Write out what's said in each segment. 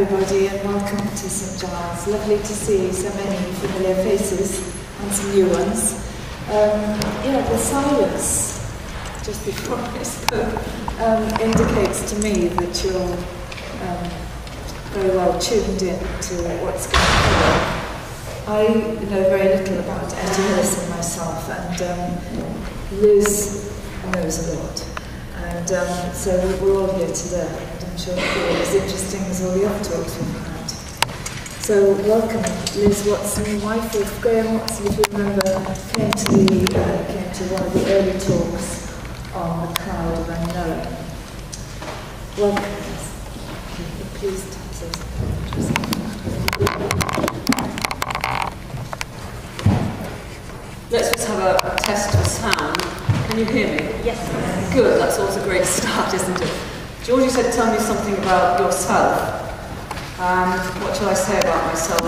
everybody, and welcome to St Giles. Lovely to see so many familiar faces and some new ones. The silence just before I spoke indicates to me that you're very well tuned in to what's going on. I know very little about Etty Hillesum myself, and Liz knows a lot. And so we're all here today, and I'm sure it'll be as interesting as all the other talks we've had. So welcome, Liz Watson, wife of Graham Watson, if you remember, came to one of the early talks on the cloud of unknown. Welcome, Liz. Please say something. Let's just have a test of sound. Can you hear me? Yes. Good, that's always a great start, isn't it? Georgie said, tell me something about yourself. What shall I say about myself?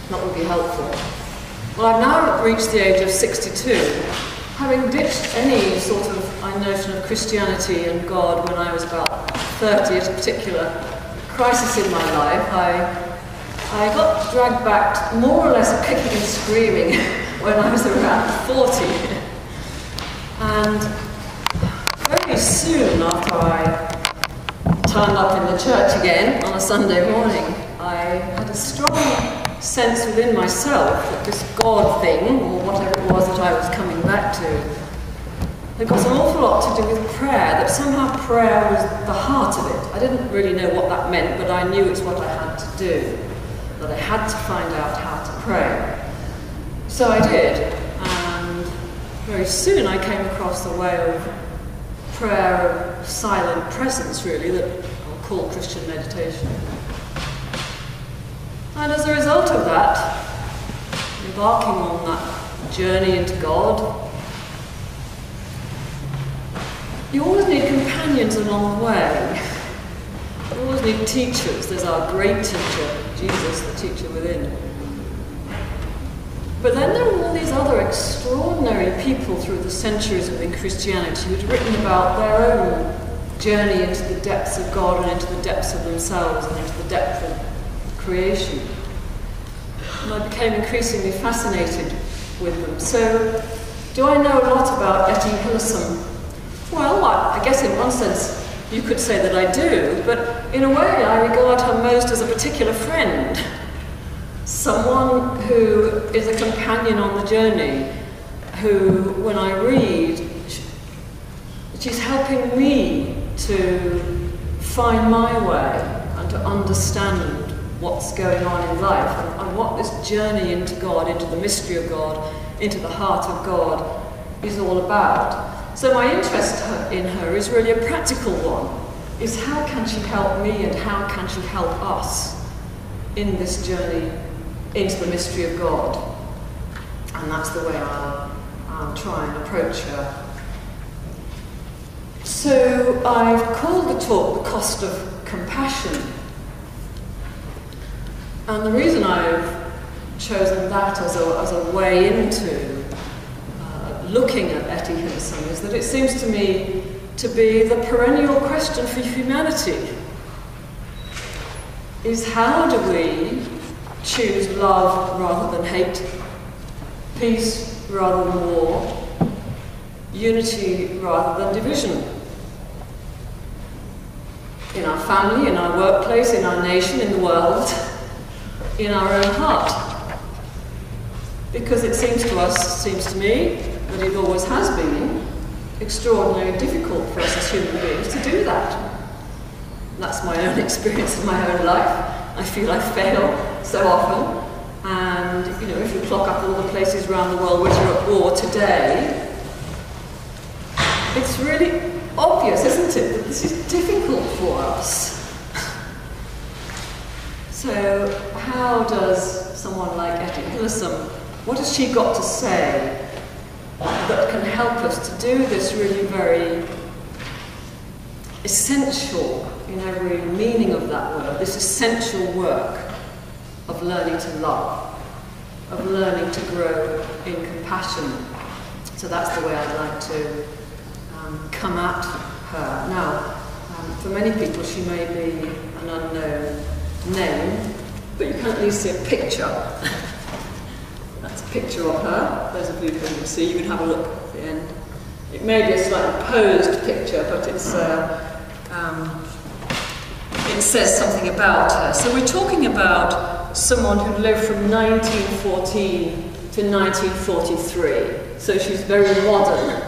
That would be helpful. Well, I've now reached the age of 62, having ditched any sort of notion of Christianity and God when I was about 30 at a particular crisis in my life. I got dragged back, more or less kicking and screaming, when I was around 40. And very soon after I turned up in the church again on a Sunday morning, I had a strong sense within myself that this God thing, or whatever it was that I was coming back to, had got an awful lot to do with prayer, that somehow prayer was the heart of it. I didn't really know what that meant, but I knew it's what I had to do, that I had to find out how to pray. So I did. Very soon I came across the way of prayer of silent presence, really, that I'll call Christian meditation. And as a result of that, embarking on that journey into God, you always need companions along the way. You always need teachers. There's our great teacher, Jesus, the teacher within. But then there are all these other extraordinary people through the centuries within Christianity who'd written about their own journey into the depths of God and into the depths of themselves and into the depth of creation. And I became increasingly fascinated with them. So, do I know a lot about Etty Hillesum? Well, I guess in one sense you could say that I do, but in a way I regard her most as a particular friend. Someone who is a companion on the journey, who, when I read, she's helping me to find my way and to understand what's going on in life and what this journey into God, into the mystery of God, into the heart of God is all about. So my interest in her is really a practical one, is how can she help me and how can she help us in this journey into the mystery of God. And that's the way I'll try and approach her. So I've called the talk The Cost of Compassion. And the reason I've chosen that as a way into looking at Etty Hillesum is that it seems to me to be the perennial question for humanity. Is how do we choose love rather than hate, peace rather than war, unity rather than division? In our family, in our workplace, in our nation, in the world, in our own heart. Because it seems to me, that it always has been extraordinarily difficult for us as human beings to do that. That's my own experience of my own life. I feel I fail so often, and if you clock up all the places around the world which are at war today, it's really obvious, isn't it, that this is difficult for us. So how does someone like Etty Hillesum, what has she got to say that can help us to do this really very essential, in every meaning of that word, this essential work of learning to love, of learning to grow in compassion. So that's the way I'd like to come at her. Now, for many people she may be an unknown name, but you can at least see a picture. That's a picture of her. Those of you who can see, you can have a look at the end. It may be a slightly posed picture, but it says something about her. So we're talking about someone who lived from 1914 to 1943. So she's very modern.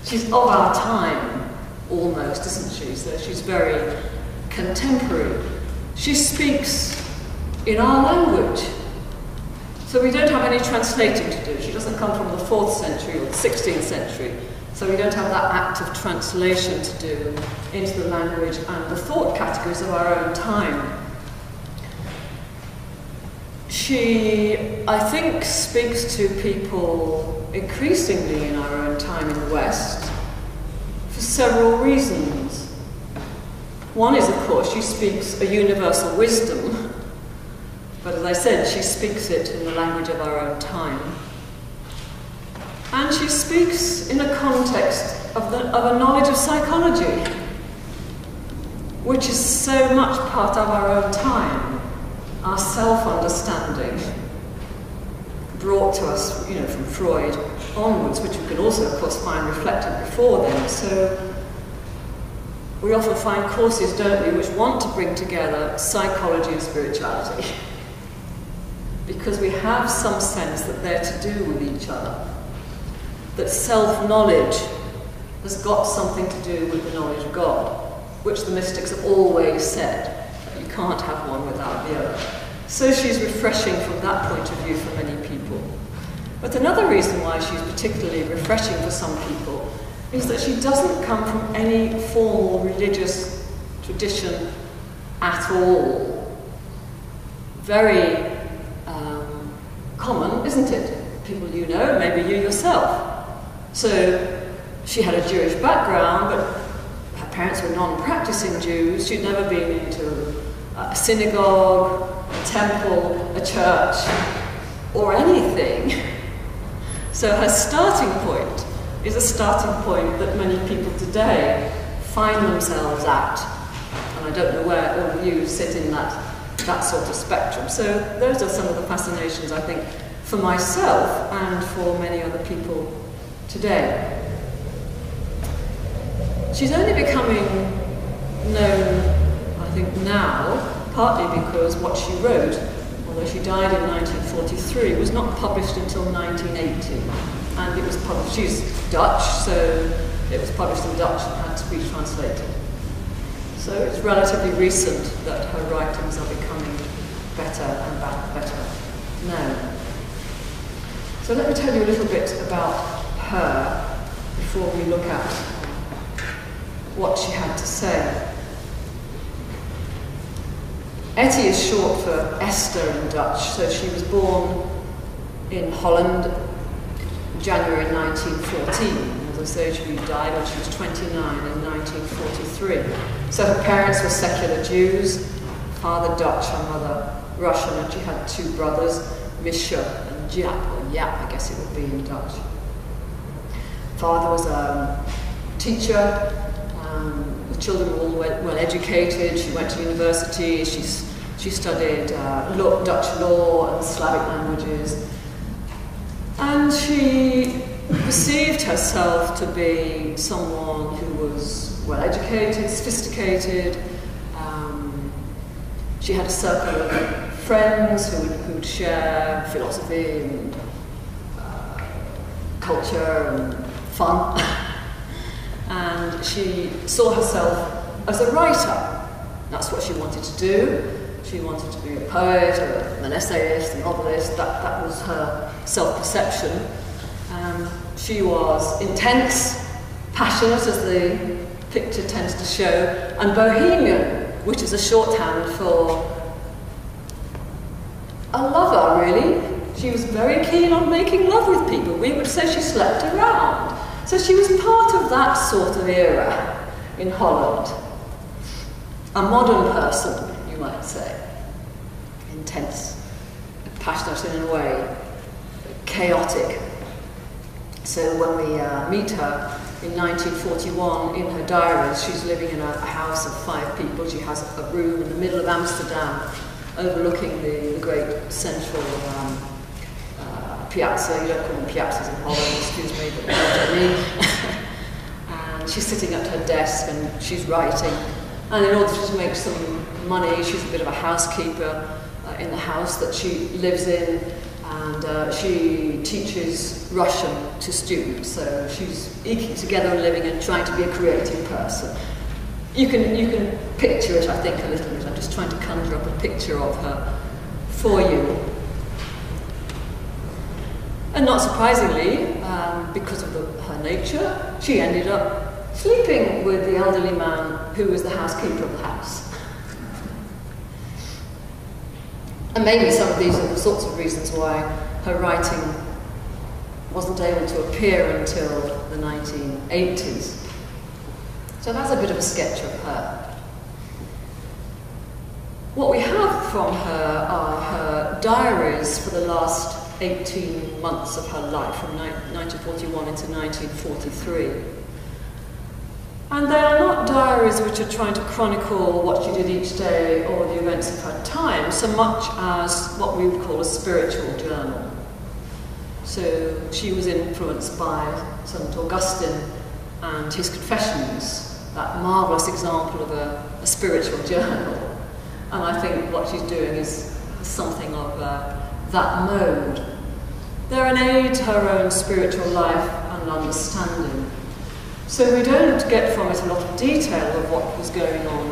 She's of our time, almost, isn't she? So she's very contemporary. She speaks in our language. So we don't have any translating to do. She doesn't come from the 4th century or the 16th century. So we don't have that act of translation to do into the language and the thought categories of our own time. She, I think, speaks to people increasingly in our own time in the West for several reasons. One is, of course, she speaks a universal wisdom, but as I said, she speaks it in the language of our own time. And she speaks in a context of a knowledge of psychology, which is so much part of our own time, our self-understanding, brought to us, you know, from Freud onwards, which we can also, of course, find reflected before then. So we often find courses, don't we, which want to bring together psychology and spirituality, because we have some sense that they're to do with each other, that self-knowledge has got something to do with the knowledge of God, which the mystics have always said, that you can't have one without the other. So she's refreshing from that point of view for many people. But another reason why she's particularly refreshing for some people is that she doesn't come from any formal religious tradition at all. Very common, isn't it? People you know, maybe you yourself. So she had a Jewish background, but her parents were non-practicing Jews. She'd never been into a synagogue, a temple, a church, or anything. So her starting point is a starting point that many people today find themselves at. And I don't know where all of you sit in that sort of spectrum. So those are some of the fascinations, I think, for myself and for many other people today. She's only becoming known, I think, now, partly because what she wrote, although she died in 1943, was not published until 1980. And it was published, she's Dutch, so it was published in Dutch and had to be translated. So it's relatively recent that her writings are becoming better and better known. So let me tell you a little bit about her before we look at what she had to say. Etty is short for Esther in Dutch, so she was born in Holland in January 1914. As I say, she died when she was 29 in 1943. So her parents were secular Jews, father Dutch, her mother Russian, and she had two brothers, Misha and Jap, or Yap, I guess it would be in Dutch. Father was a teacher. The children were all well educated. She went to university. She studied Dutch law and Slavic languages. And she perceived herself to be someone who was well educated, sophisticated. She had a circle of friends who would share philosophy and culture and fun. And she saw herself as a writer. That's what she wanted to do. She wanted to be a poet, or an essayist, a novelist. That was her self-perception. She was intense, passionate, as the picture tends to show, and bohemian, which is a shorthand for a lover, really. She was very keen on making love with people. We would say she slept around. So she was part of that sort of era in Holland. A modern person, you might say. Intense, passionate in a way, chaotic. So when we meet her, in 1941 in her diaries. She's living in a house of 5 people. She has a room in the middle of Amsterdam overlooking the great central piazza. You don't call them piazzas in Holland, excuse me, but you know what I mean. And she's sitting at her desk and she's writing. And in order to make some money, she's a bit of a housekeeper in the house that she lives in, and she teaches Russian to students. So she's eking together a living and trying to be a creative person. You can picture it, I think, a little bit. I'm just trying to conjure up a picture of her for you. And not surprisingly, because of her nature, she ended up sleeping with the elderly man who was the housekeeper of the house. And maybe some of these are the sorts of reasons why her writing wasn't able to appear until the 1980s. So that's a bit of a sketch of her. What we have from her are her diaries for the last 18 months of her life, from 1941 into 1943. And they are not diaries which are trying to chronicle what she did each day or the events of her time, so much as what we would call a spiritual journal. So she was influenced by St. Augustine and his Confessions, that marvellous example of a spiritual journal. And I think what she's doing is something of that mode. They're an aid to her own spiritual life and understanding. So we don't get from it a lot of detail of what was going on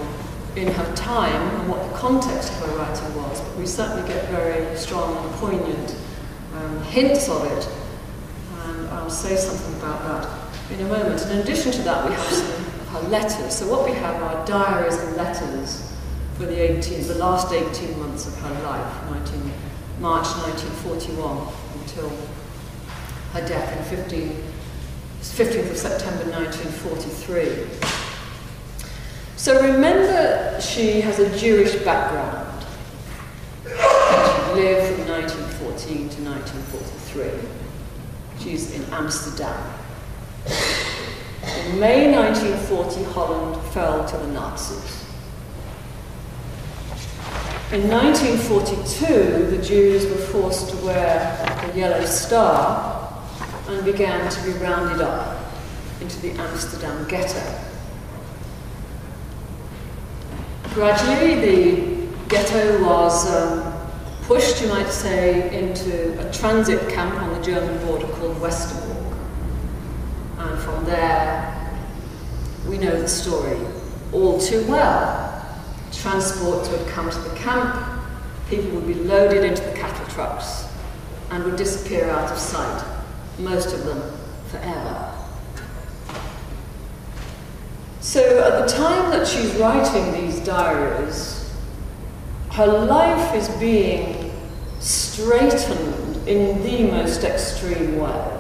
in her time and what the context of her writing was, but we certainly get very strong and poignant hints of it. And I'll say something about that in a moment. In addition to that, we have some of her letters. So what we have are diaries and letters for the last 18 months of her life, March 1941 until her death in 15th of September 1943. So remember, she has a Jewish background. She lived from 1914 to 1943. She's in Amsterdam. In May 1940, Holland fell to the Nazis. In 1942, the Jews were forced to wear the yellow star and began to be rounded up into the Amsterdam ghetto. Gradually, the ghetto was pushed, you might say, into a transit camp on the German border called Westerbork. And from there, we know the story all too well. Transports would come to the camp, people would be loaded into the cattle trucks and would disappear out of sight, most of them forever. So at the time that she's writing these diaries, her life is being straightened in the most extreme way.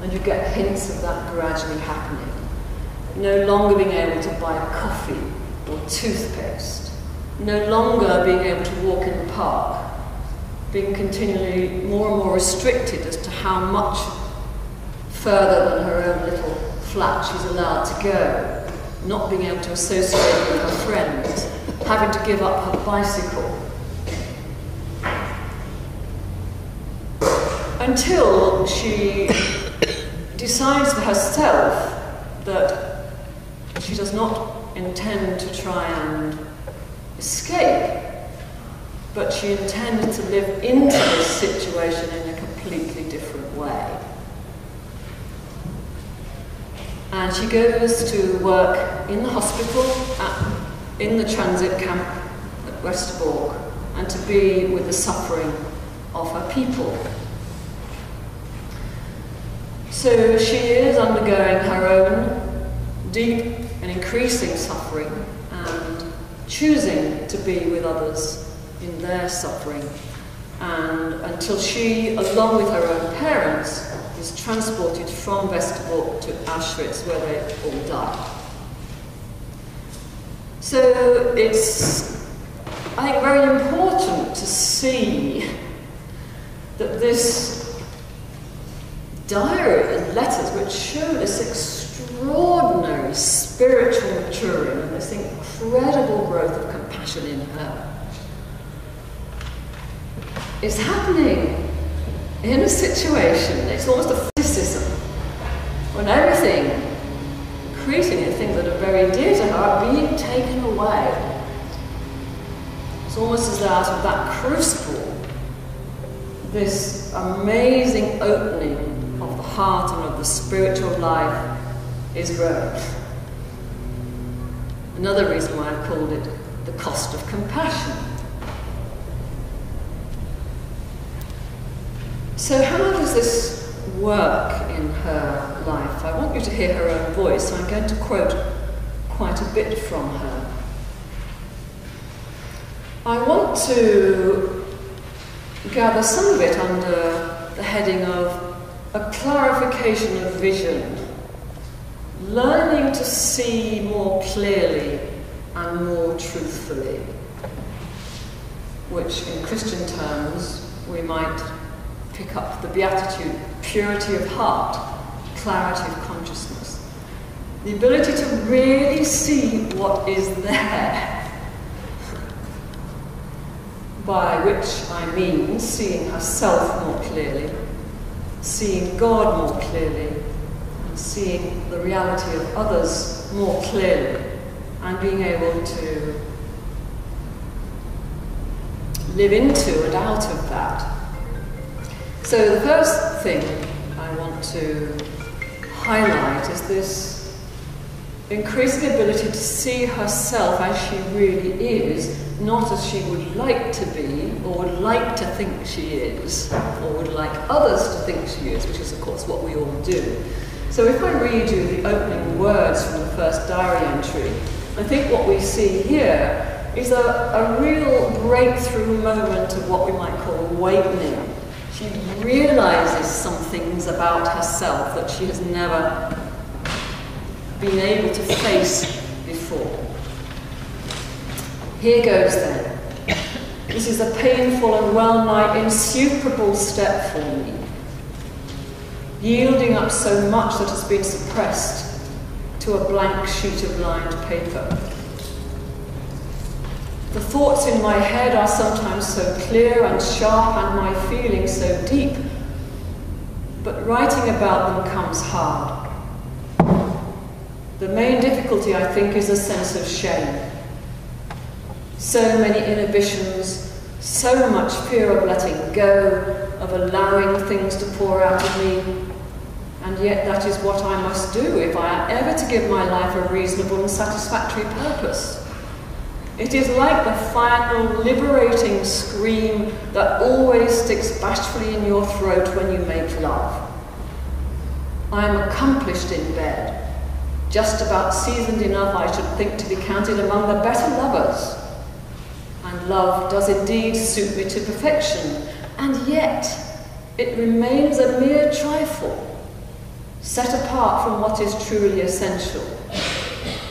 And you get hints of that gradually happening. No longer being able to buy coffee or toothpaste, no longer being able to walk in the park, being continually more and more restricted as to how much further than her own little flat she's allowed to go, not being able to associate with her friends, having to give up her bicycle. Until she decides for herself that she does not intend to try and escape, but she intends to live into this situation in a completely different way. And she goes to work in the hospital, in the transit camp at Westerbork, and to be with the suffering of her people. So she is undergoing her own deep and increasing suffering and choosing to be with others in their suffering, and until she, along with her own parents, is transported from Westerbork to Auschwitz, where they all die. So it's, I think, very important to see that this diary and letters, which show this extraordinary spiritual maturing and this incredible growth of compassion in her is happening in a situation, it's almost a physicism, when everything, increasingly things that are very dear to her, are being taken away. It's almost as though out of that crucible, this amazing opening of the heart and of the spiritual life is growing. Another reason why I've called it the cost of compassion. So how does this work in her life? I want you to hear her own voice, so I'm going to quote quite a bit from her. I want to gather some of it under the heading of a clarification of vision, learning to see more clearly and more truthfully, which in Christian terms we might pick up the beatitude, purity of heart, clarity of consciousness. The ability to really see what is there. By which I mean seeing herself more clearly, seeing God more clearly, and seeing the reality of others more clearly, and being able to live into and out of that. So the first thing I want to highlight is this increasing ability to see herself as she really is, not as she would like to be, or would like to think she is, or would like others to think she is, which is of course what we all do. So if I read you the opening words from the first diary entry, I think what we see here is a real breakthrough moment of what we might call awakening. She realizes some things about herself that she has never been able to face before. Here goes then. This is a painful and well-nigh insuperable step for me, yielding up so much that has been suppressed to a blank sheet of lined paper. The thoughts in my head are sometimes so clear and sharp and my feelings so deep, but writing about them comes hard. The main difficulty, I think, is a sense of shame. So many inhibitions, so much fear of letting go, of allowing things to pour out of me, and yet that is what I must do if I am ever to give my life a reasonable and satisfactory purpose. It is like the final liberating scream that always sticks bashfully in your throat when you make love. I am accomplished in bed, just about seasoned enough, I should think, to be counted among the better lovers. And love does indeed suit me to perfection, and yet it remains a mere trifle, set apart from what is truly essential.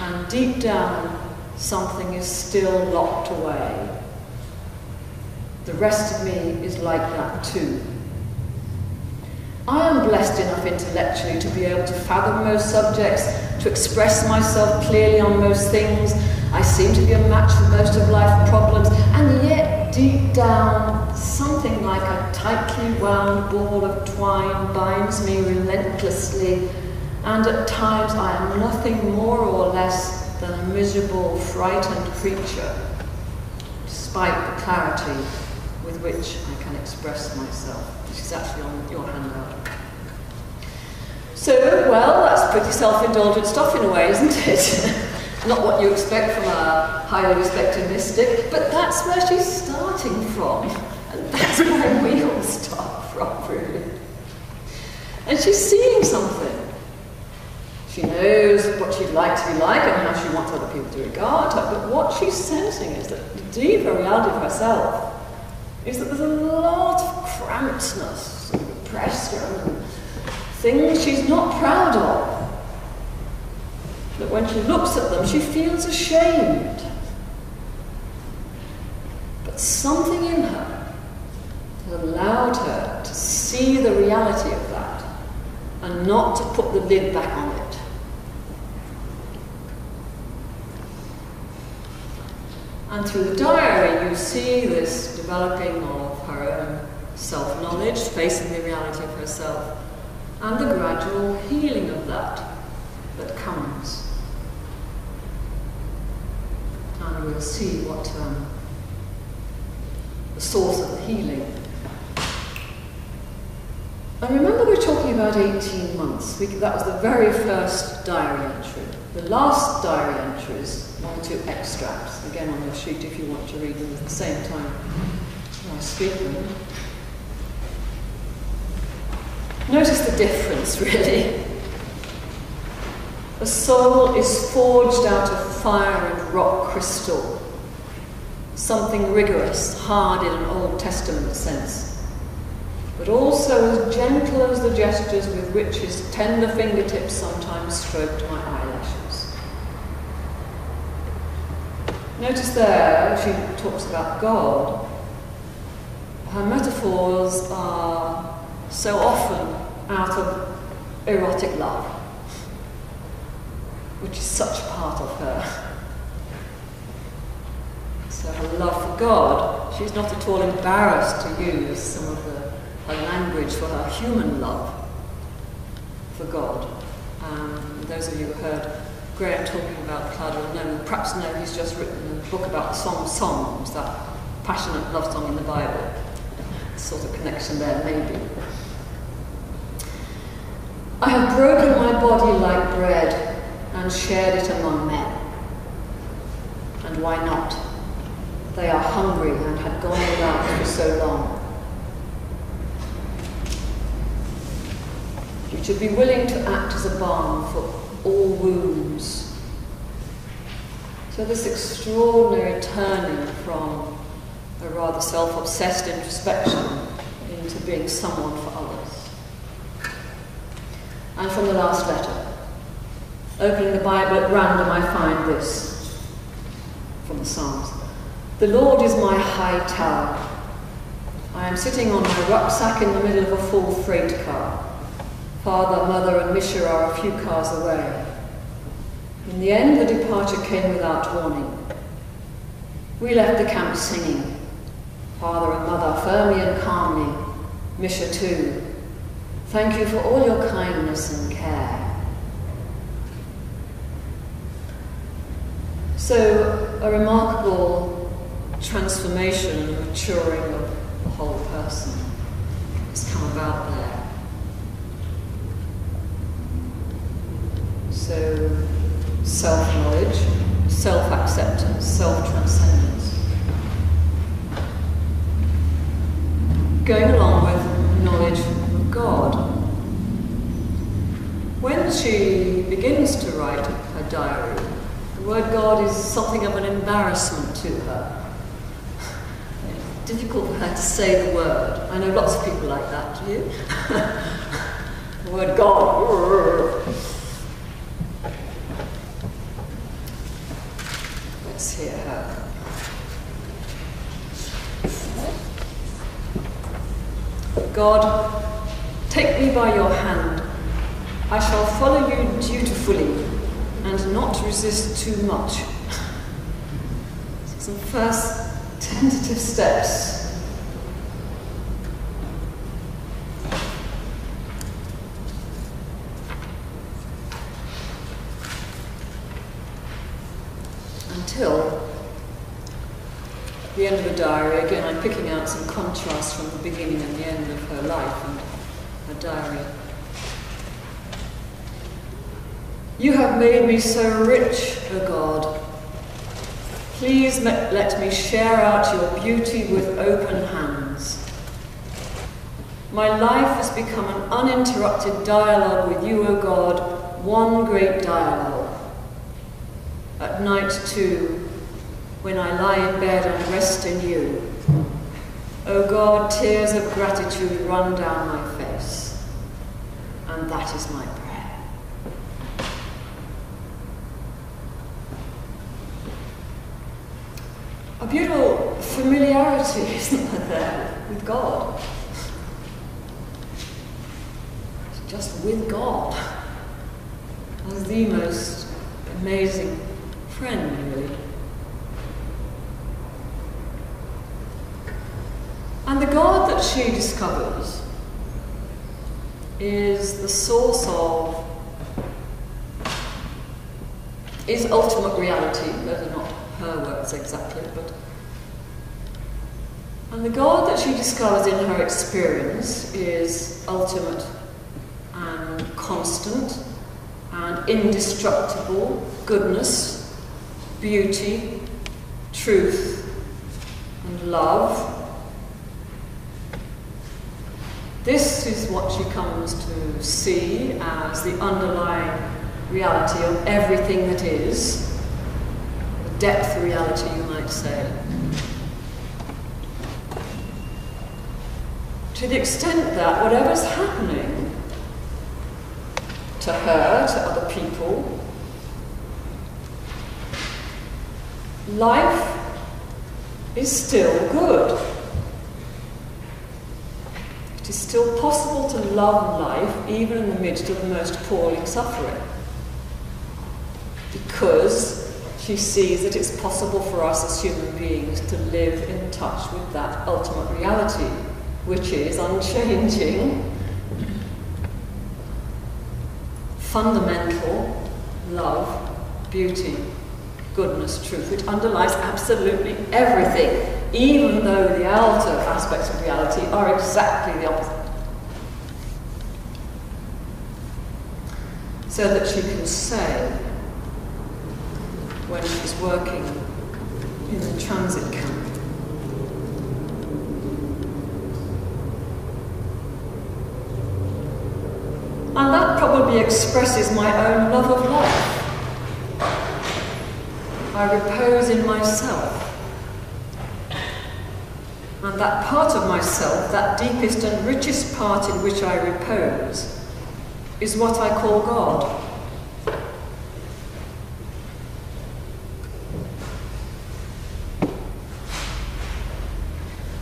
And deep down, something is still locked away. The rest of me is like that too. I am blessed enough intellectually to be able to fathom most subjects, to express myself clearly on most things. I seem to be a match for most of life's problems, and yet deep down, something like a tightly wound ball of twine binds me relentlessly, and at times I am nothing more or less than a miserable, frightened creature, despite the clarity with which I can express myself, which is actually on your handout. So, well, that's pretty self-indulgent stuff in a way, isn't it? Not what you expect from a highly respected mystic, but that's where she's starting from, and that's where we all start from, really. And she's seeing something. She knows what she'd like to be like and how she wants other people to regard her, but what she's sensing is that the deeper reality of herself is that there's a lot of crampedness and pressure and things she's not proud of. That when she looks at them, she feels ashamed. But something in her has allowed her to see the reality of that and not to put the lid back on it. And through the diary, you see this developing of her own self-knowledge, facing the reality of herself, and the gradual healing of that comes. And we'll see what the source of the healing. And remember, we're talking about 18 months. That was the very first diary entry. The last diary entries, 1 or 2 extracts, again on your sheet if you want to read them at the same time I speak them. Notice the difference, really. The soul is forged out of fire and rock crystal, something rigorous, hard in an Old Testament sense, but also as gentle as the gestures with which his tender fingertips sometimes stroked my eyelashes. Notice there, she talks about God, her metaphors are so often out of erotic love, which is such part of her. So her love for God, she's not at all embarrassed to use some of her language for her human love for God. Those of you who heard Graham talking about Cloud will know, perhaps know he's just written a book about the Song of Songs, that passionate love song in the Bible. Sort of connection there, maybe. I have broken my body like bread and shared it among men. And why not? They are hungry and had gone without for so long. You should be willing to act as a balm for all wounds. So this extraordinary turning from a rather self-obsessed introspection into being someone for others. And from the last letter, opening the Bible at random, I find this from the Psalms. The Lord is my high tower. I am sitting on my rucksack in the middle of a full freight car. Father, Mother, and Misha are a few cars away. In the end, the departure came without warning. We left the camp singing. Father and Mother, firmly and calmly. Misha too. Thank you for all your kindness and care. So, a remarkable transformation and maturing of the whole person has come about there. So, self-knowledge, self-acceptance, self-transcendence. Going along with knowledge of God. When she begins to write her diary, the word God is something of an embarrassment to her. It's difficult for her to say the word. I know lots of people like that, do you? The word God. Let's hear her. God, take me by your hand. I shall follow you dutifully and not resist too much. Some first tentative steps. Until the end of the diary, again I'm picking out some contrast from the beginning and the end of her life and her diary. You have made me so rich, O God. Please let me share out your beauty with open hands. My life has become an uninterrupted dialogue with you, O God, one great dialogue. At night, too, when I lie in bed and rest in you, O God, tears of gratitude run down my face, and that is my prayer. A beautiful familiarity, isn't there, with God? Just with God as the most amazing friend, really. And the God that she discovers is the source of, is ultimate reality. Those are not her words exactly, but. And the God that she discovers in her experience is ultimate and constant and indestructible goodness, beauty, truth, and love. This is what she comes to see as the underlying reality of everything that is, the depth reality, you might say. To the extent that whatever's happening to her, to other people, life is still good. It is still possible to love life even in the midst of the most appalling suffering, because she sees that it's possible for us as human beings to live in touch with that ultimate reality, which is unchanging, fundamental love, beauty, goodness, truth, which underlies absolutely everything, even though the outer aspects of reality are exactly the opposite. So that she can say, when she's working in the transit camp, and that probably expresses my own love of life. I repose in myself. And that part of myself, that deepest and richest part in which I repose, is what I call God.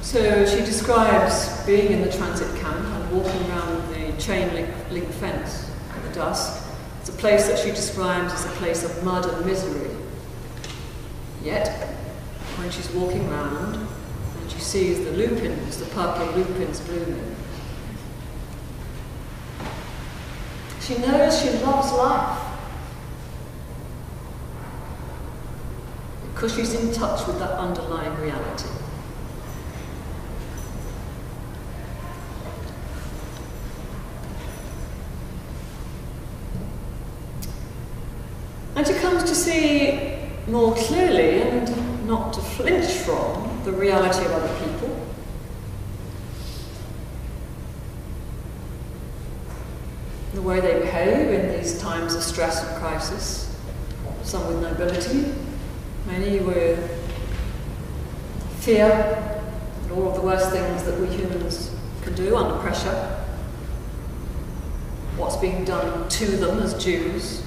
So she describes being in the transit camp and walking around the chain link fence at the dusk. It's a place that she describes as a place of mud and misery. Yet, when she's walking around and she sees the lupins, the purple lupins blooming, she knows she loves life because she's in touch with that underlying reality. And she comes to see more clearly and not to flinch from the reality of other people. The way they behave in these times of stress and crisis. Some with nobility, many with fear and all of the worst things that we humans can do under pressure. What's being done to them as Jews.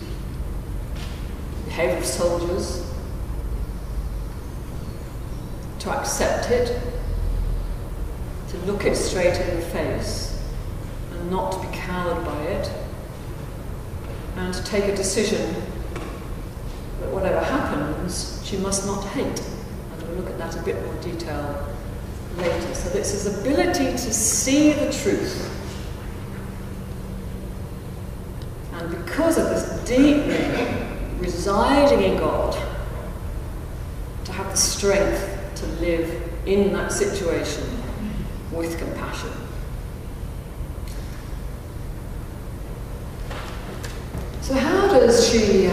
Behaviour of soldiers, to accept it, to look it straight in the face and not to be cowed by it, and to take a decision that whatever happens, she must not hate. And we'll look at that in a bit more detail later. So it's his ability to see the truth. And because of this deep residing in God, to have the strength to live in that situation with compassion. So how does she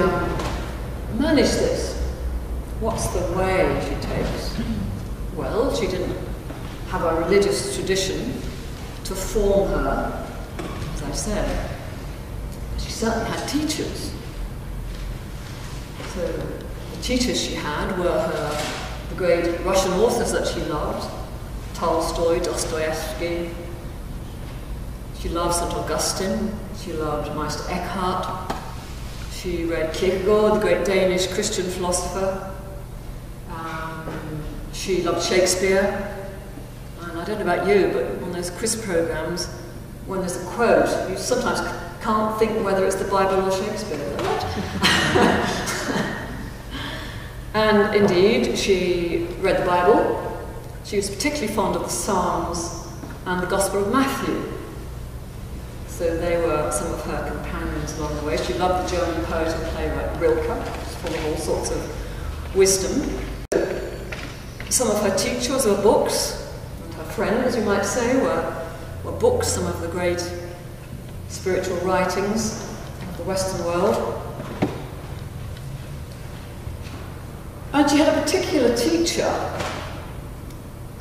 manage this? What's the way she takes? Well, she didn't have a religious tradition to form her, as I said. She certainly had teachers. So the teachers she had were the great Russian authors that she loved, Tolstoy, Dostoevsky. She loved St. Augustine. She loved Meister Eckhart. She read Kierkegaard, the great Danish Christian philosopher. She loved Shakespeare. And I don't know about you, but on those quiz programs, when there's a quote, you sometimes can't think whether it's the Bible or Shakespeare. Is that right? And indeed, she read the Bible. She was particularly fond of the Psalms and the Gospel of Matthew. So they were some of her companions along the way. She loved the German poet and playwright Rilke, who's full of all sorts of wisdom. Some of her teachers were books, and her friends, you might say, were books, some of the great spiritual writings of the Western world. And she had a particular teacher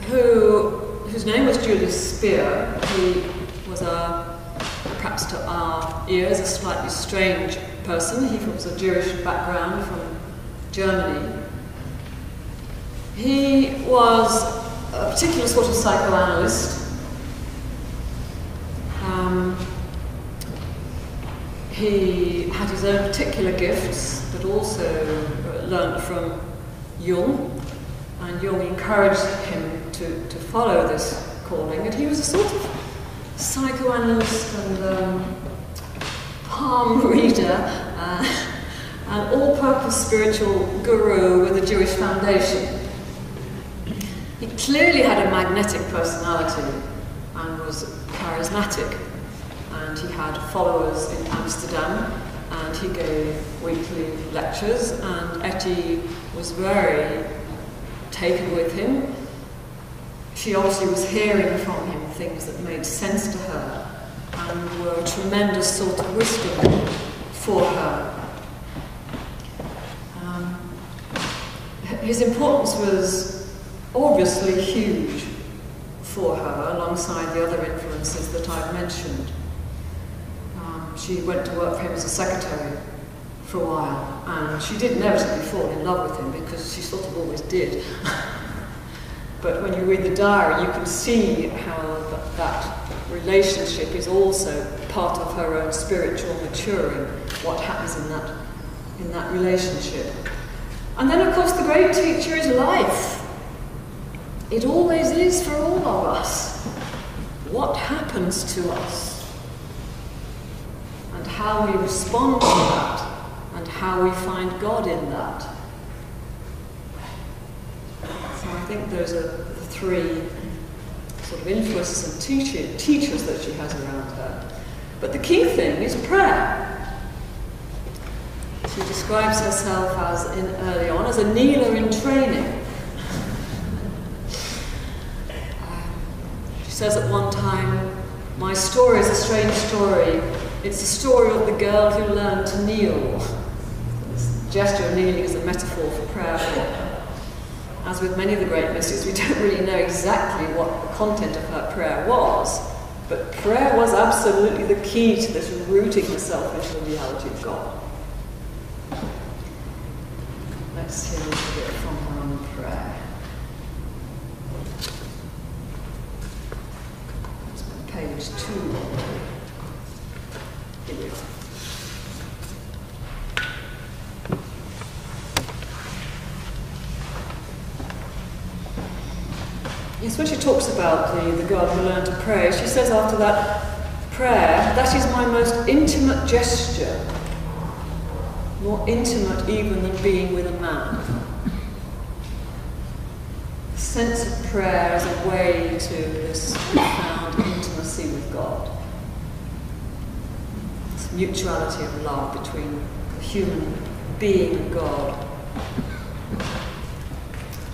whose name was Julius Speer. He was perhaps to our ears, a slightly strange person. He was a Jewish background from Germany. He was a particular sort of psychoanalyst. He had his own particular gifts, but also learnt from Jung, and Jung encouraged him to follow this calling. And he was a sort of psychoanalyst and palm reader, an all-purpose spiritual guru with a Jewish foundation. He clearly had a magnetic personality and was charismatic, and he had followers in Amsterdam, and he gave weekly lectures, and Etty was very taken with him. She obviously was hearing from him things that made sense to her and were a tremendous sort of wisdom for her. His importance was obviously huge for her, alongside the other influences that I've mentioned. She went to work for him as a secretary for a while, and she did inevitably fall in love with him, because she sort of always did. But when you read the diary, you can see how that relationship is also part of her own spiritual maturing, what happens in that relationship. And then, of course, the great teacher is life. It always is for all of us. What happens to us? And how we respond to that, and how we find God in that. So I think those are the three sort of influences and teachers that she has around her. But the key thing is prayer. She describes herself early on as a kneeler in training. She says at one time, "My story is a strange story. It's the story of the girl who learned to kneel." This gesture of kneeling is a metaphor for prayer for her. As with many of the great mystics, we don't really know exactly what the content of her prayer was, but prayer was absolutely the key to this rooting herself into the reality of God. Let's hear a little bit from her on prayer. It's page 2. Here we go. Yes, when she talks about the girl who learned to pray, she says after that, "Prayer, that is my most intimate gesture, more intimate even than being with a man." The sense of prayer as a way to this profound intimacy with God. This mutuality of love between the human being and God.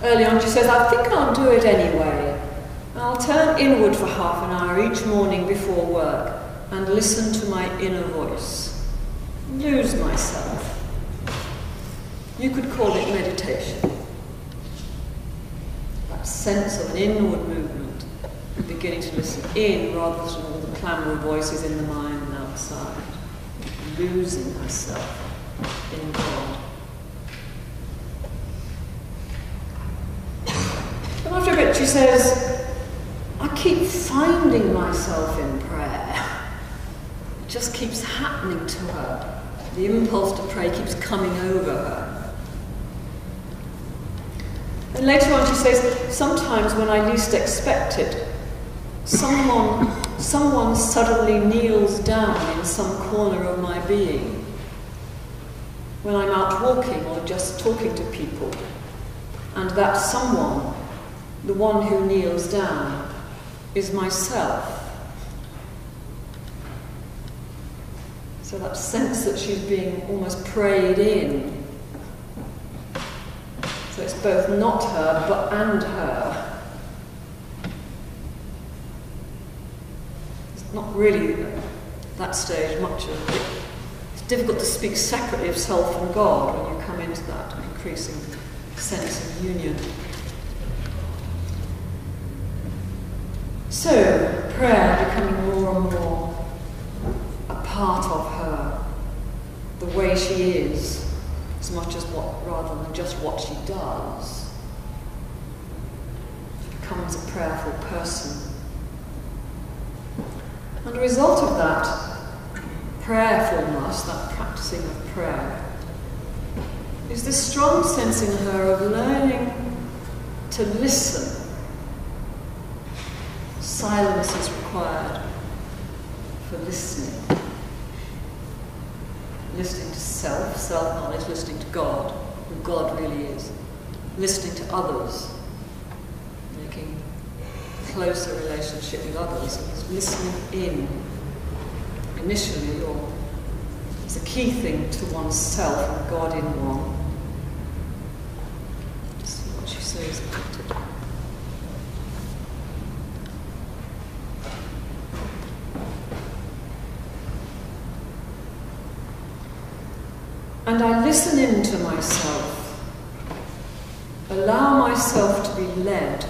Early on she says, "I think I'll do it anyway. I'll turn inward for half an hour each morning before work and listen to my inner voice. Lose myself." You could call it meditation. That sense of an inward movement, beginning to listen in rather than all the clamour of voices in the mind and outside. Losing herself in God. And after a bit she says, "I keep finding myself in prayer." It just keeps happening to her. The impulse to pray keeps coming over her. And later on she says, "Sometimes when I least expect it, someone suddenly kneels down in some corner of my being. When I'm out walking or just talking to people, and that someone the one who kneels down, is myself. So that sense that she's being almost prayed in. So it's both not her, but and her. It's not really at that stage much of it. It's difficult to speak separately of self and God when you come into that increasing sense of union. So, prayer becoming more and more a part of her, the way she is, as much as rather than just what she does. She becomes a prayerful person. And a result of that prayerfulness, that practicing of prayer, is this strong sense in her of learning to listen. Silence is required for listening. Listening to self, self-knowledge, listening to God, who God really is. Listening to others, making a closer relationship with others. It's listening in, initially, or it's a key thing to oneself and God in one. Let's see what she says about it. And I listen into myself, allow myself to be led,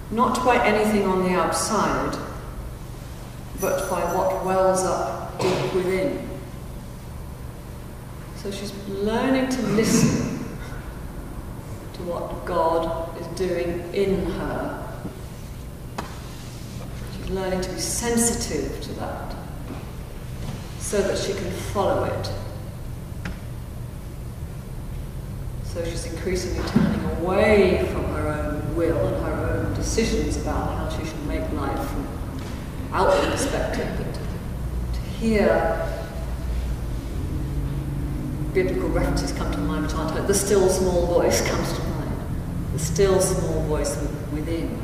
not by anything on the outside, but by what wells up deep within. So she's learning to listen to what God is doing in her. She's learning to be sensitive to that, so that she can follow it. So she's increasingly turning away from her own will and her own decisions about how she should make life from an outward perspective, but to hear biblical references come to mind, which aren't her. The still small voice comes to mind. The still small voice within.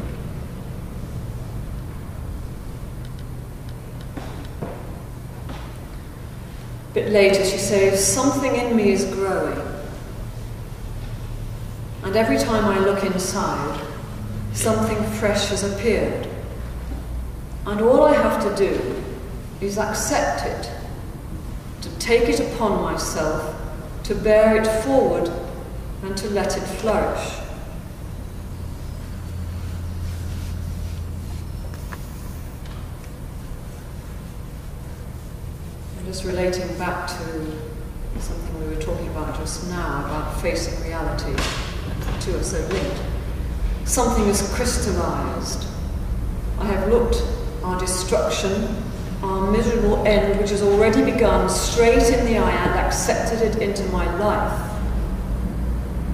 A bit later she says, something in me is growing. And every time I look inside, something fresh has appeared. And all I have to do is accept it, to take it upon myself, to bear it forward, and to let it flourish. I'm just relating back to something we were talking about just now, about facing reality. The two are so linked. Something is crystallized. I have looked our destruction, our miserable end, which has already begun, straight in the eye and accepted it into my life.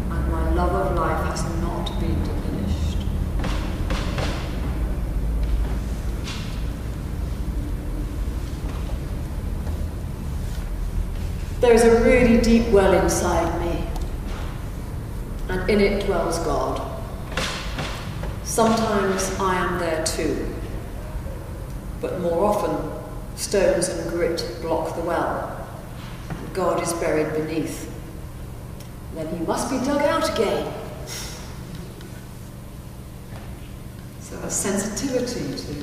And my love of life has not been diminished. There is a really deep well inside me, and in it dwells God. Sometimes I am there too, but more often stones and grit block the well, and God is buried beneath. Then he must be dug out again. So a sensitivity to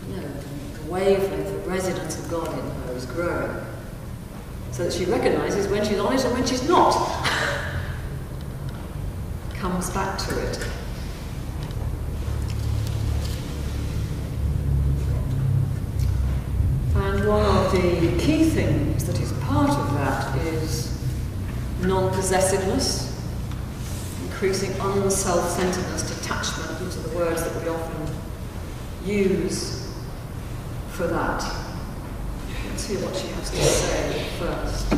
the wavelength, the resonance of God in her is growing, so that she recognises when she's on it and when she's not. Comes back to it. And one of the key things that is part of that is non-possessiveness, increasing unself-centeredness, detachment. These are the words that we often use for that. Let's hear what she has to say first.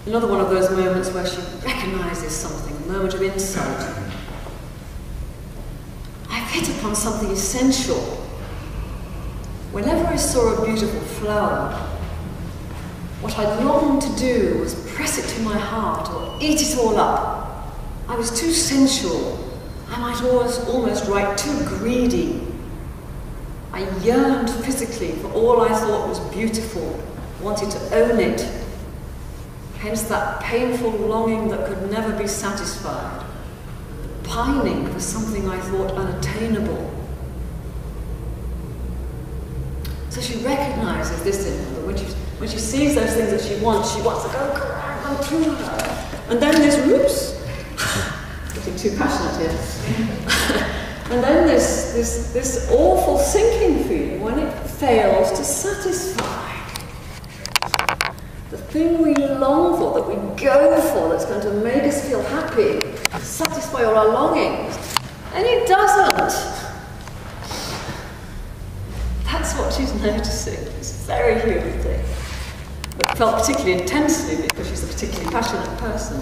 Another one of those moments where she recognises something, a moment of insight. I've hit upon something essential. whenever I saw a beautiful flower, what I longed to do was press it to my heart or eat it all up. I was too sensual. I might almost write too greedy. I yearned physically for all I thought was beautiful, wanted to own it. Hence that painful longing that could never be satisfied, pining for something I thought unattainable. So she recognises this in her, that when she sees those things that she wants to go through her. And then there's, whoops, getting too passionate here. And then there's this awful sinking feeling when it fails to satisfy. The thing we long for, that we go for, that's going to make us feel happy, satisfy all our longings, and it doesn't. That's what she's noticing, this very human thing, but felt particularly intensely because she's a particularly passionate person.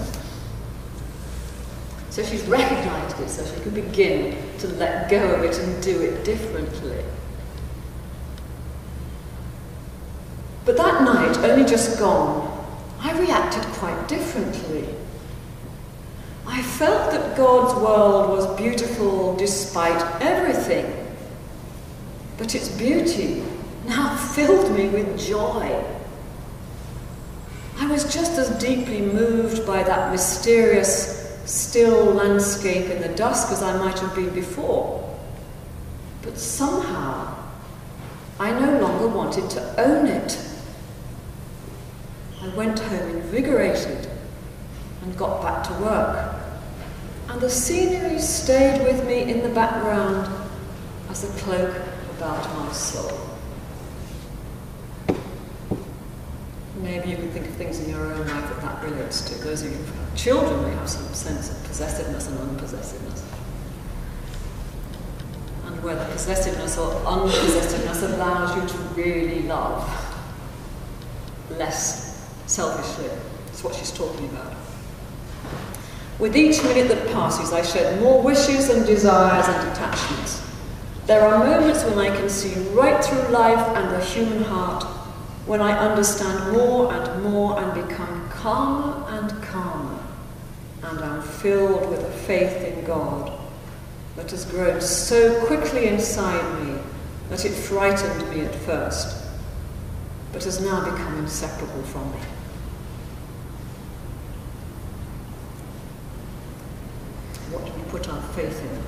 So she's recognised it, so she can begin to let go of it and do it differently. But that night, only just gone, I reacted quite differently. I felt that God's world was beautiful despite everything. But its beauty now filled me with joy. I was just as deeply moved by that mysterious, still landscape in the dusk as I might have been before. But somehow, I no longer wanted to own it. I went home invigorated and got back to work. And the scenery stayed with me in the background as a cloak about my soul. Maybe you can think of things in your own life that relates to. Those of you who have children may have some sense of possessiveness and unpossessiveness. And whether possessiveness or unpossessiveness allows you to really love less selfishly. That's what she's talking about. With each minute that passes, I shed more wishes and desires and attachments. There are moments when I can see right through life and the human heart, when I understand more and become calmer and calmer, and am filled with a faith in God that has grown so quickly inside me that it frightened me at first, but has now become inseparable from me. What do we put our faith in?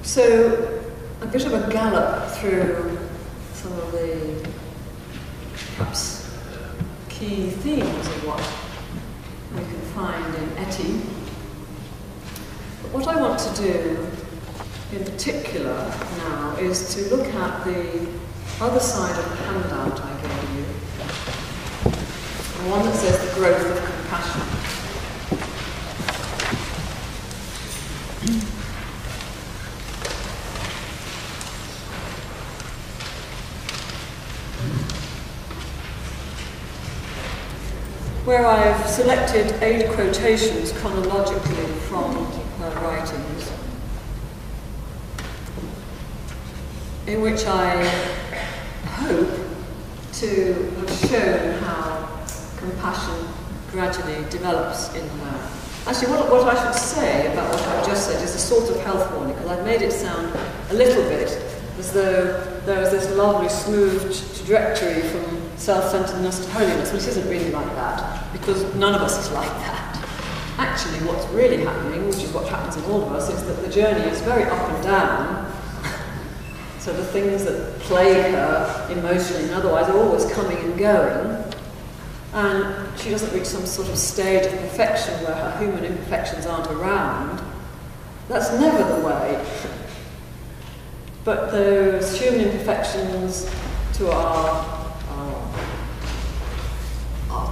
So, a bit of a gallop through some of the perhaps key themes of what we can find in Etty. But what I want to do in particular now is to look at the other side of the handout I gave you, the one that says the growth of compassion. Where I've selected 8 quotations chronologically from her writings, in which I hope to have shown how compassion gradually develops in her. Actually, what I should say about what I've just said is a sort of health warning, because I've made it sound a little bit as though there is this lovely, smooth trajectory from self-centeredness to holiness, which isn't really like that, because none of us is like that. Actually, what's really happening, which is what happens in all of us, is that the journey is very up and down. So the things that plague her emotionally and otherwise are always coming and going, and she doesn't reach some sort of stage of perfection where her human imperfections aren't around. That's never the way. But those human imperfections are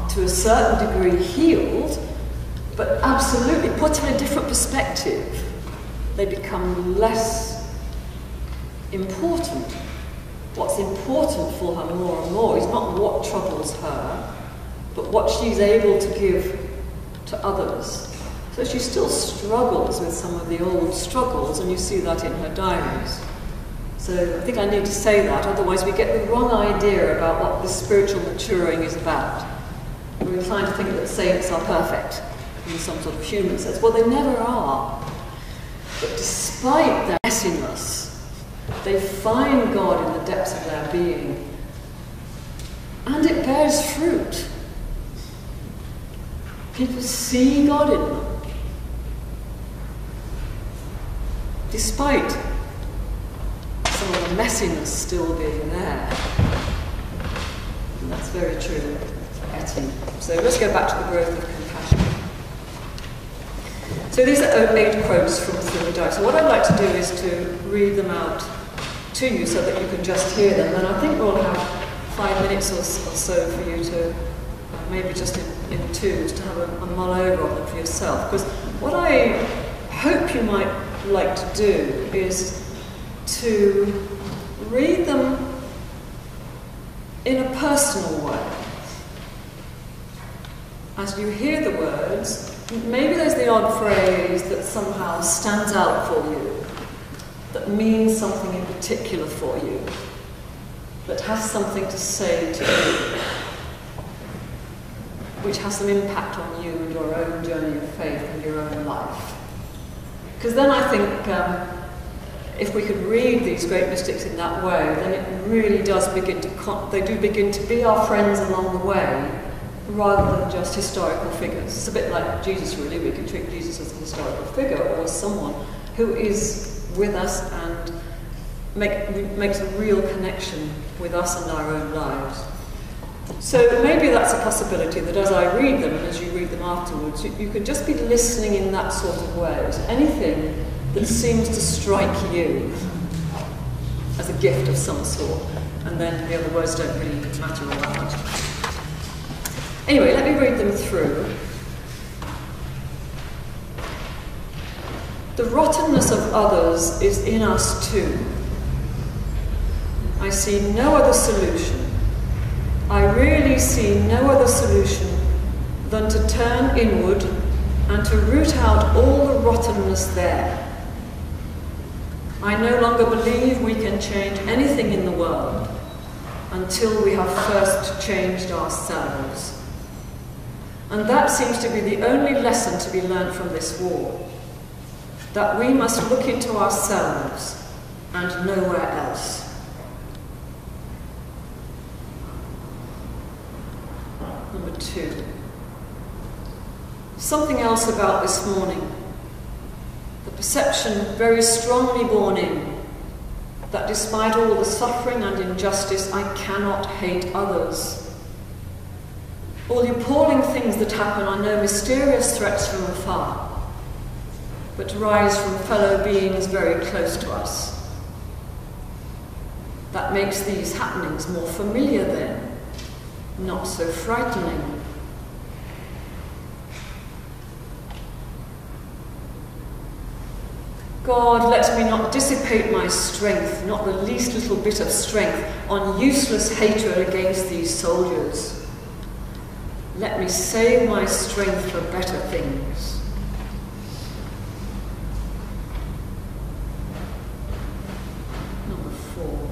to a certain degree healed, but absolutely put in a different perspective, they become less important. What's important for her more and more is not what troubles her, but what she's able to give to others. So So she still struggles with some of the old struggles, and you see that in her diaries. So I think I need to say that, otherwise we get the wrong idea about what this spiritual maturing is about. We're inclined to think that saints are perfect in some sort of human sense. Well, they never are. But despite their messiness, they find God in the depths of their being. And it bears fruit. People see God in them. Despite some of the messiness still being there. And that's very true, Etty. So let's go back to the growth of compassion. So these are 8 quotes from the diary. So what I'd like to do is to read them out to you so that you can just hear them. And I think we'll have 5 minutes or so for you to, maybe just in twos, to have a mull over on them for yourself. Because what I hope you might like to do is to read them in a personal way. As you hear the words, maybe there's the odd phrase that somehow stands out for you, that means something in particular for you, that has something to say to you, which has some impact on you and your own journey of faith and your own life. Because then I think if we could read these great mystics in that way, then it really does begin to, they do begin to be our friends along the way, rather than just historical figures. It's a bit like Jesus, really. We can treat Jesus as a historical figure, or as someone who is with us and makes a real connection with us and our own lives. So maybe that's a possibility, that as I read them and as you read them afterwards, you could just be listening in that sort of way to anything that seems to strike you as a gift of some sort, and then the other words don't really matter all that much. Anyway, let me read them through. The rottenness of others is in us too. I see no other solution. I really see no other solution than to turn inward and to root out all the rottenness there. I no longer believe we can change anything in the world until we have first changed ourselves. And that seems to be the only lesson to be learned from this war, that we must look into ourselves and nowhere else. Number 2. Something else about this morning. The perception very strongly borne in that despite all the suffering and injustice, I cannot hate others. All the appalling things that happen are no mysterious threats from afar, but rise from fellow beings very close to us. That makes these happenings more familiar then, not so frightening. God, let me not dissipate my strength, not the least little bit of strength, on useless hatred against these soldiers. Let me save my strength for better things. Number 4.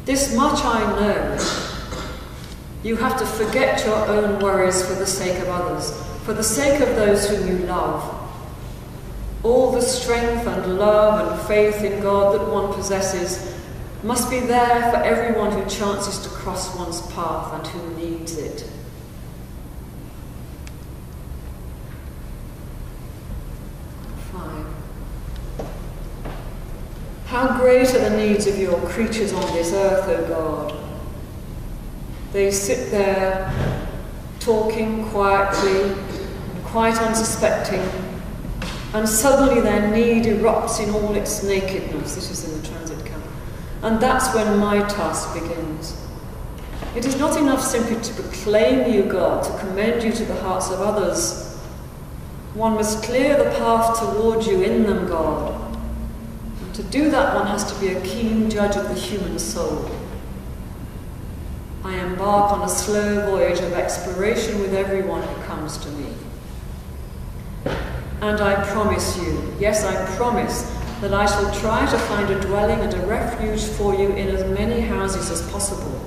This much I know. You have to forget your own worries for the sake of others, for the sake of those whom you love. All the strength and love and faith in God that one possesses must be there for everyone who chances to cross one's path and who needs it. How great are the needs of your creatures on this earth, O God. They sit there, talking quietly, quite unsuspecting, and suddenly their need erupts in all its nakedness. This is in the transit camp. And that's when my task begins. It is not enough simply to proclaim you, God, to commend you to the hearts of others. One must clear the path towards you in them, God. And to do that, one has to be a keen judge of the human soul. I embark on a slow voyage of exploration with everyone who comes. comes to me. And I promise you, yes, I promise, that I shall try to find a dwelling and a refuge for you in as many houses as possible.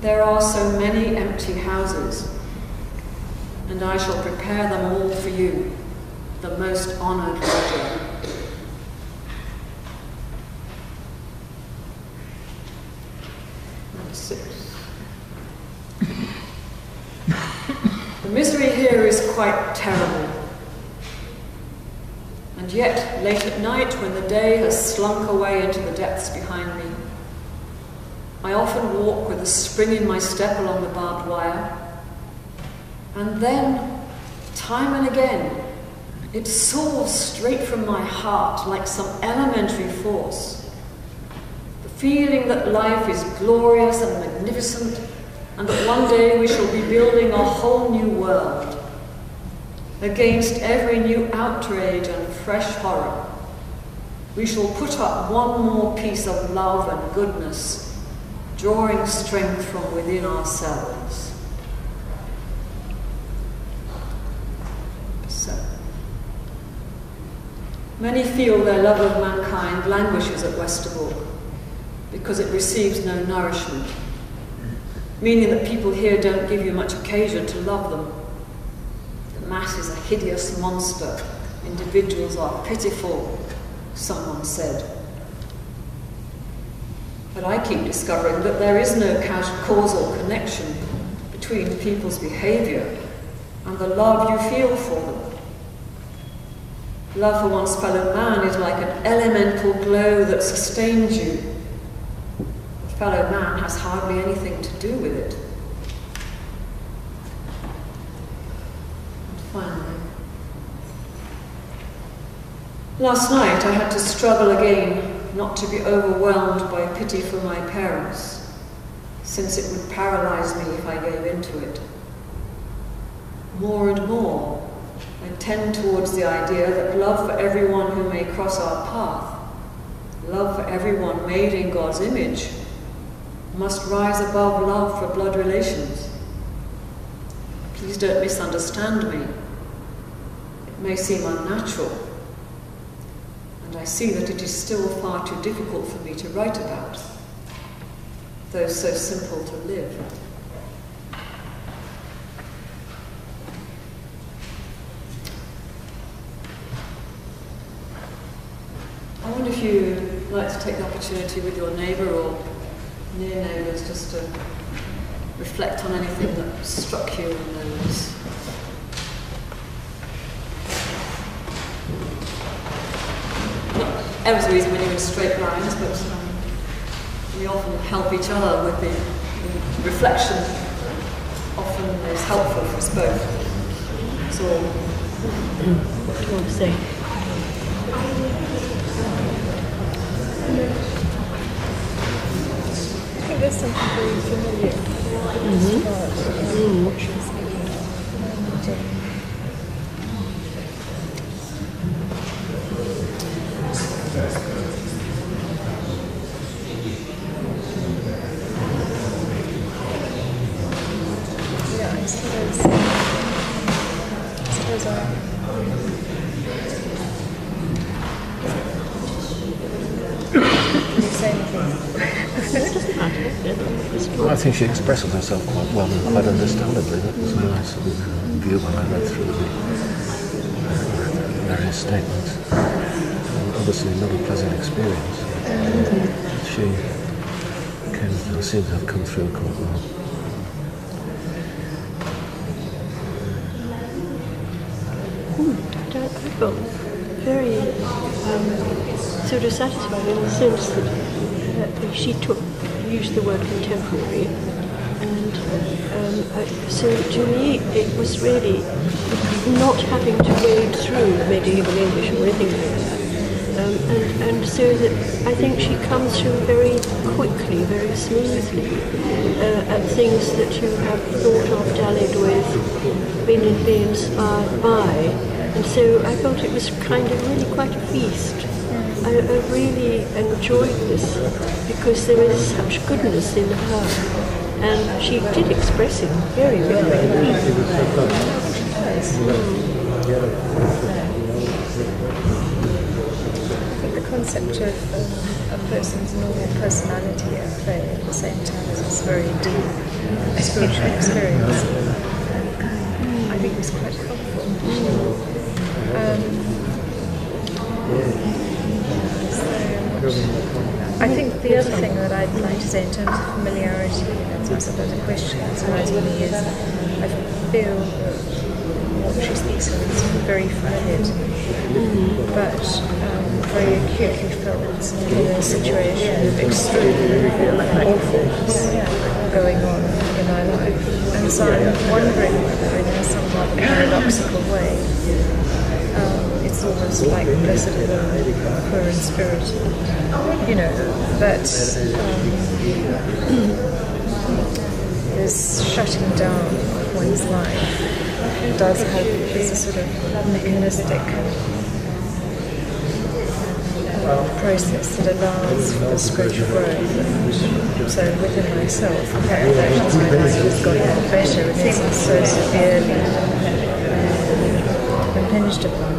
There are so many empty houses, and I shall prepare them all for you, the most honoured lodger. Number 6. The misery here is quite terrible. And yet, late at night, when the day has slunk away into the depths behind me, I often walk with a spring in my step along the barbed wire, and then, time and again, it soars straight from my heart like some elementary force. The feeling that life is glorious and magnificent, and that one day we shall be building a whole new world. Against every new outrage and fresh horror, we shall put up one more piece of love and goodness, drawing strength from within ourselves. So, many feel their love of mankind languishes at Westerbork because it receives no nourishment, meaning that people here don't give you much occasion to love them. The mass is a hideous monster. Individuals are pitiful, someone said. But I keep discovering that there is no causal connection between people's behaviour and the love you feel for them. Love for one's fellow man is like an elemental glow that sustains you. The fellow man has hardly anything to do with it. And finally, last night I had to struggle again not to be overwhelmed by pity for my parents, since it would paralyse me if I gave into it. More and more, I tend towards the idea that love for everyone who may cross our path, love for everyone made in God's image, must rise above love for blood relations. Please don't misunderstand me. It may seem unnatural, and I see that it is still far too difficult for me to write about, though so simple to live. I wonder if you'd like to take the opportunity with your neighbour or near neighbours just to reflect on anything that struck you in those. Not every reason when you're in straight lines, but we often help each other with the reflection. Often is helpful for us both. So, what do you want to say? I think there's something very familiar. What she was saying. Yeah, I suppose I think she expresses herself quite well and quite understandably. That was a nice view when I read through the various statements. Obviously not a pleasant experience. She seems to have come through quite well. I felt very sort of satisfied in the sense that she used the word contemporary, and so to me it was really not having to wade through medieval English or anything like that, and so that I think she comes through very quickly, very smoothly at things that you have thought of, dallied with, been inspired by, and so I felt it was kind of really quite a feast. I really enjoyed this because there is such goodness in her, And she did express it very vividly. The concept of a person's normal personality at play at the same time as this very deep spiritual experience, I think was quite helpful. I think the other thing that I'd like to say in terms of familiarity, that's I suppose a question that's arising me, is I feel that what she speaks of is very familiar to me, but very acutely felt in a situation of extreme awfulness going on in my life. And so I'm wondering whether in a somewhat paradoxical way, it's almost like blessed alone, poor in spirit, that this shutting down of one's life does have is a sort of mechanistic process that allows for the spiritual growth. And so within myself, the actions my life has got better and isn't so severely impinged upon.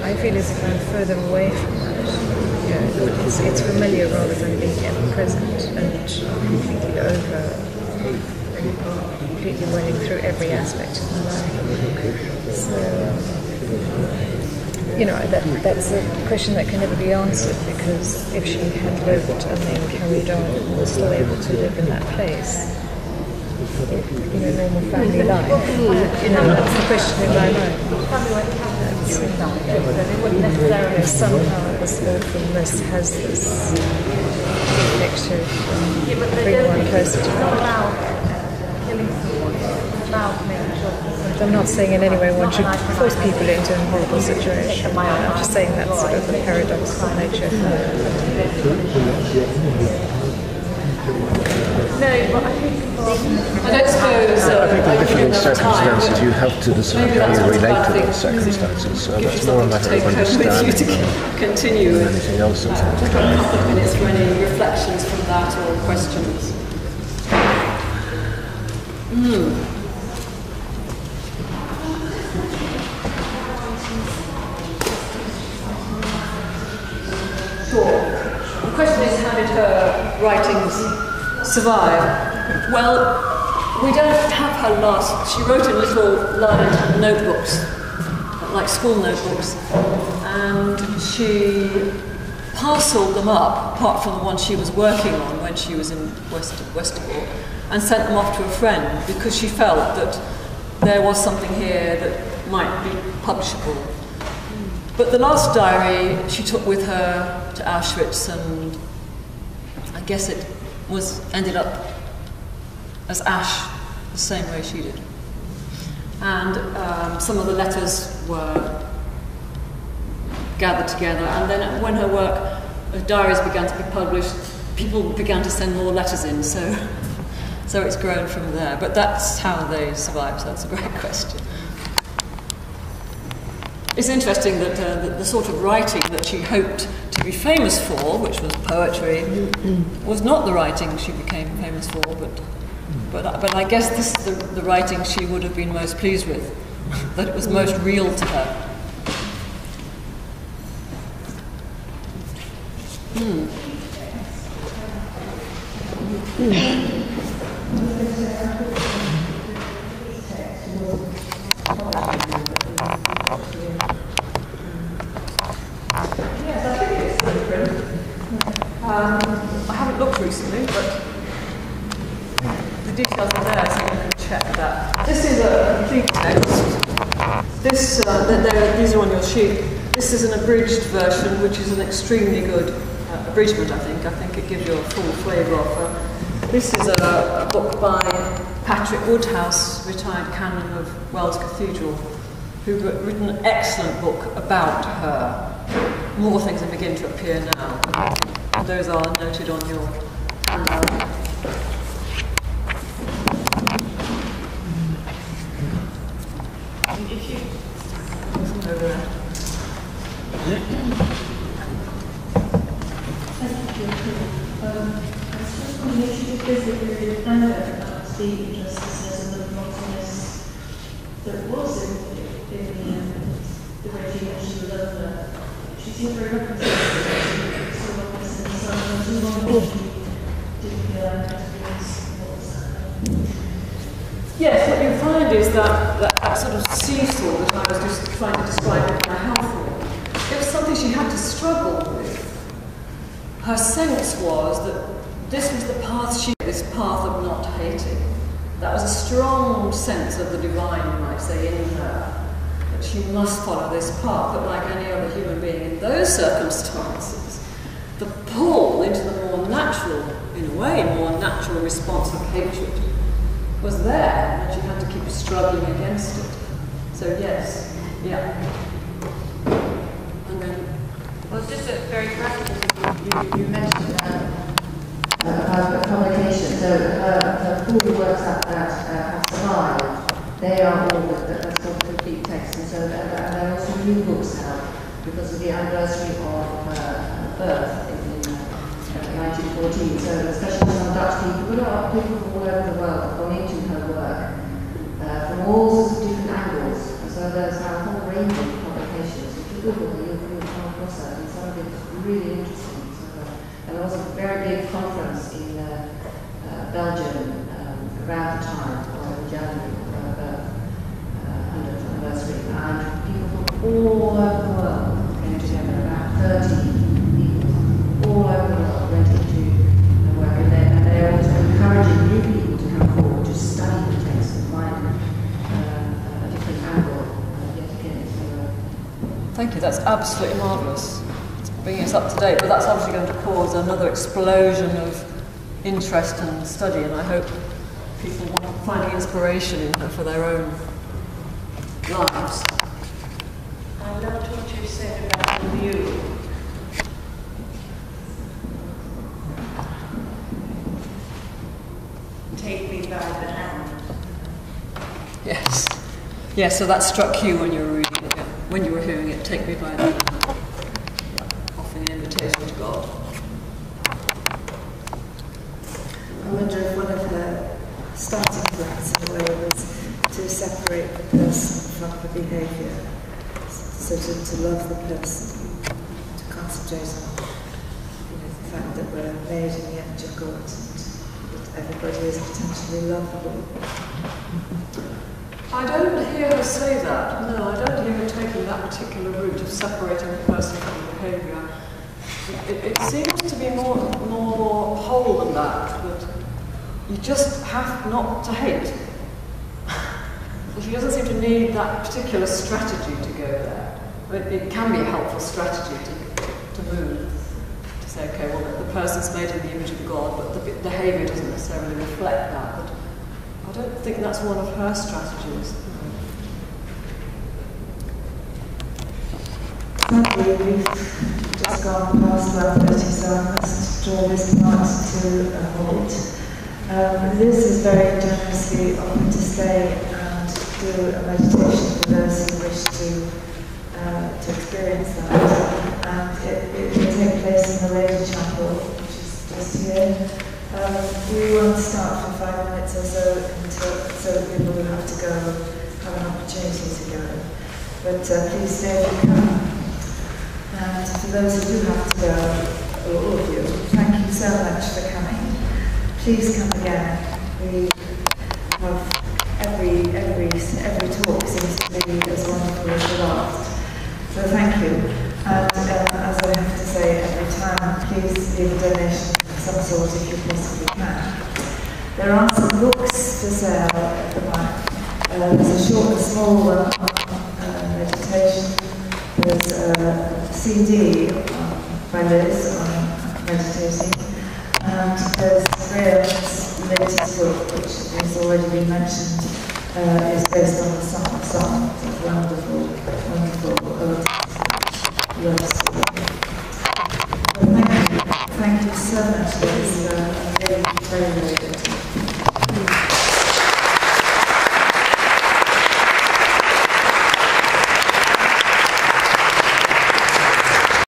I feel as if I'm further away from that. It's familiar rather than being ever present and completely running through every aspect of my life. So, that's a question that can never be answered, because if she had lived and then carried on and was still able to live in that place, normal family life, that's the question in my mind. If somehow this awfulness has this effect of bringing one closer to God. I'm not saying in any way one should force people into a horrible situation. I'm just saying that's sort of the paradoxical nature of No, but I don't suppose. I think in different circumstances you have to decide how you relate to those circumstances. So that's more a matter of understanding continue than anything else. A couple of minutes for any reflections from that or questions. Sure. The question is, how did her writings survive? Well, we don't have her last. She wrote in little lined notebooks, like school notebooks, and she parcelled them up, apart from the one she was working on when she was in Westerbork, and sent them off to a friend because she felt that there was something here that might be publishable. But the last diary she took with her to Auschwitz, and I guess it ended up as ash, the same way she did. And some of the letters were gathered together, and then when her diaries began to be published, people began to send more letters in, so it's grown from there. But that's how they survived, so that's a great question. It's interesting that the sort of writing that she hoped to be famous for, which was poetry, was not the writing she became famous for, but I guess this is the writing she would have been most pleased with, that it was most real to her. I haven't looked recently, but the details are there, so you can check that. This is a complete text. These are on your sheet. This is an abridged version, which is an extremely good abridgment, I think. I think it gives you a full flavour of her. This is a book by Patrick Woodhouse, retired canon of Wells Cathedral, who've written an excellent book about her. More things that begin to appear now. Those are noted on your handout. If you over there. Thank you. just wondering if you could visit a period of anger about the injustices and the rottenness that was in the regime that she was under. She seemed very reconciled to the rottenness and so I was wondering if you didn't feel that experience. Yes, what you find is that sort of seesaw that I was just trying to describe with my health, it was something she had to struggle with. Her sense was that this was the path this path of not hating. That was a strong sense of the divine, you might say, in her, that she must follow this path, but like any other human being in those circumstances, the pull into the more natural, in a way, more natural response of hatred was there, and she had to keep struggling against it. So yes, yeah. And then, well, just a very practical. You mentioned about publication. So her 40 works that have survived. They are all that's called complete text, and so and there are also new books out because of the anniversary of her birth in 1914. So especially some Dutch people, but a lot of people from all over the world have gone into her work from all sorts of different angles. And so there's now a whole range of publications. If you Google it, you'll come across that, and some of it's really interesting. So, and there was a very big conference in Belgium around the time of January of her birth, 100th anniversary, and people from all over the world came together, about 30 people, all over the world went into her work, and they're also encouraging new people to come forward to study the text and find a different angle yet again. So, thank you, that's absolutely marvellous. It's bringing us up to date, but that's obviously going to cause another explosion of interest and study, and I hope people are finding inspiration in her for their own lives. I loved what you said about the view. Take me by the hand. Yes. Yes, so that struck you when you were reading it, when you were hearing it, take me by the hand. Yeah, offering an invitation to God. I wonder if one of her starting points in a way was to separate the person from the behaviour, so to love the person, to concentrate on the fact that we're made in the image of God and that everybody is potentially lovable. I don't hear her say that. No, I don't hear her taking that particular route of separating the person from the behaviour. It seems to be more whole than that you just have not to hate. She doesn't seem to need that particular strategy to go there. But it can be a helpful strategy to move, to say, okay, well, the person's made in the image of God, but the behaviour doesn't necessarily reflect that. But I don't think that's one of her strategies. Sadly, we've just gone past 12:30, so I must draw this part to a halt. This is very generously offered to stay and do a meditation for those who wish to experience that. And it will take place in the Lady Chapel, which is just here. We won't start for 5 minutes or so that people who have to go have an opportunity to go. But please stay if you can. And for those who do have to go, all of you, thank you so much for coming. Please come again. We have every talk seems to be as wonderful as the last. So thank you. And as I have to say every time, please leave a donation of some sort if you possibly can. There are some books for sale at the back. There's a small one on meditation. There's a CD by Liz on meditating. And there's Graham's latest book, which has already been mentioned, is based on the Song of Songs, a wonderful, wonderful love story. Thank you so much, Liz. Really, very, very